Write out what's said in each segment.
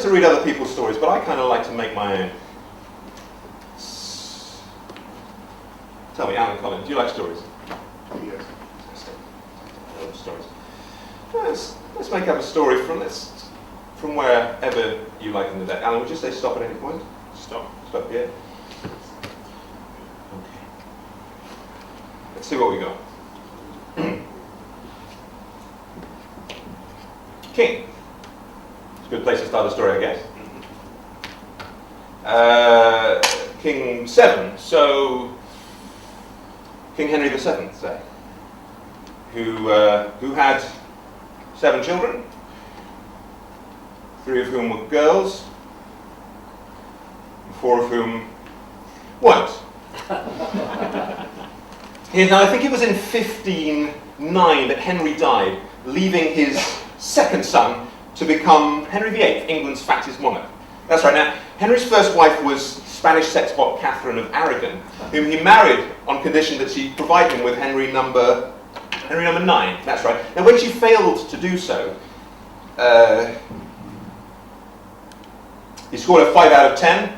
to read other people's stories, but I kind of like to make my own. Tell me, Alan Collins, do you like stories? Yes. I love stories. Let's make up a story from wherever you like in the day. Alan, would you say stop at any point? Stop. Stop here. Okay. Let's see what we got. King. It's a good place to start a story, I guess. King 7. So, King Henry VII, say, who had 7 children, 3 of whom were girls, and 4 of whom weren't. Now, I think it was in 1509 that Henry died, leaving his second son to become Henry VIII, England's fattest monarch. That's right. Now, Henry's first wife was Spanish sexpot Catherine of Aragon, whom he married on condition that she provide him with Henry number 9. That's right. Now, when she failed to do so, he scored a 5 out of 10.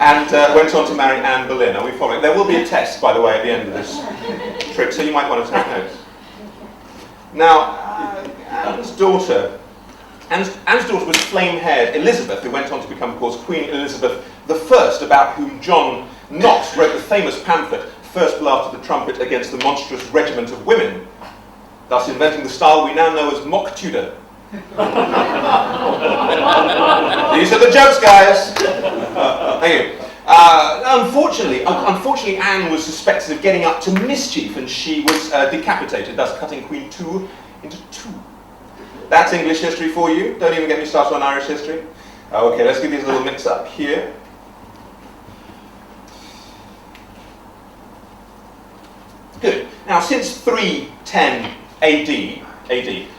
And went on to marry Anne Boleyn. Are we following? There will be a test, by the way, at the end of this trip, so you might want to take notes. Now, Anne's daughter was flame-haired Elizabeth, who went on to become, of course, Queen Elizabeth I, about whom John Knox wrote the famous pamphlet, First Blast of the Trumpet Against the Monstrous Regiment of Women, thus inventing the style we now know as Mock Tudor. These are the jokes, guys. Thank you. Unfortunately, Anne was suspected of getting up to mischief, and she was decapitated, thus cutting Queen 2 into 2. That's English history for you. Don't even get me started on Irish history. Okay, let's give these a little mix up here. Good. Now, since 310 AD,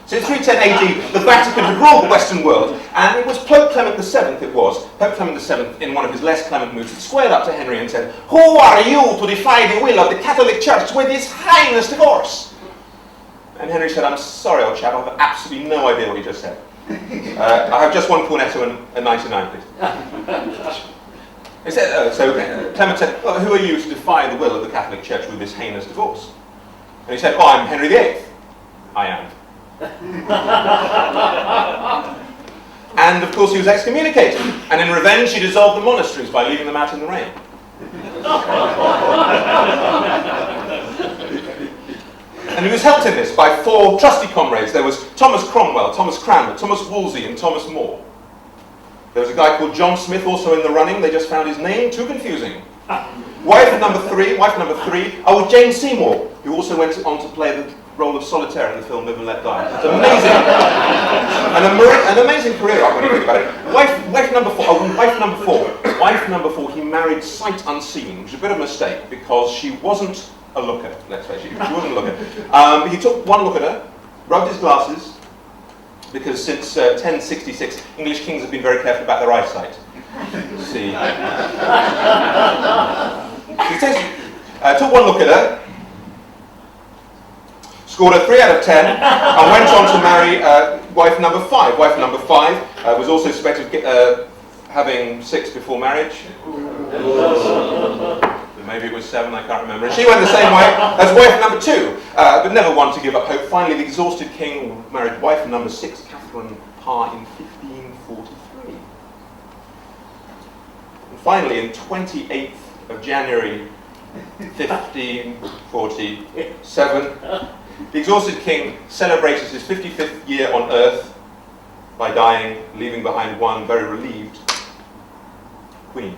since 310 AD, the Vatican had ruled the Western world, and it was Pope Clement VII, Pope Clement VII, in one of his less clement moods, had squared up to Henry and said, "Who are you to defy the will of the Catholic Church with His Highness divorce?" And Henry said, "I'm sorry, old chap, I have absolutely no idea what you just said. I have just one cornetto and a 99, please." He said, so Clement said, "Well, who are you to defy the will of the Catholic Church with this heinous divorce?" And he said, "Oh, I'm Henry VIII. I am." And of course he was excommunicated, and in revenge he dissolved the monasteries by leaving them out in the rain. And he was helped in this by 4 trusty comrades. There was Thomas Cromwell, Thomas Cranmer, Thomas Wolsey, and Thomas More. There was a guy called John Smith also in the running. They just found his name too confusing. Wife number three, was Jane Seymour, who also went on to play the role of Solitaire in the film Live and Let Die. It's amazing. An amazing career arc when you think about it. Wife number four, he married sight unseen, which is a bit of a mistake because she wasn't a looker, let's face it. She wasn't a looker. He took one look at her, rubbed his glasses, because since 1066, English kings have been very careful about their eyesight. See. He took one look at her, scored a 3 out of 10, and went on to marry wife number 5. Wife number 5 was also suspected of having 6 before marriage. Maybe it was 7, I can't remember. And she went the same way as wife number 2, but never one to give up hope. Finally, the exhausted king married wife number 6, Catherine Parr, in 1543. And finally, in 28th of January 1547, the exhausted king celebrated his 55th year on earth by dying, leaving behind one very relieved queen.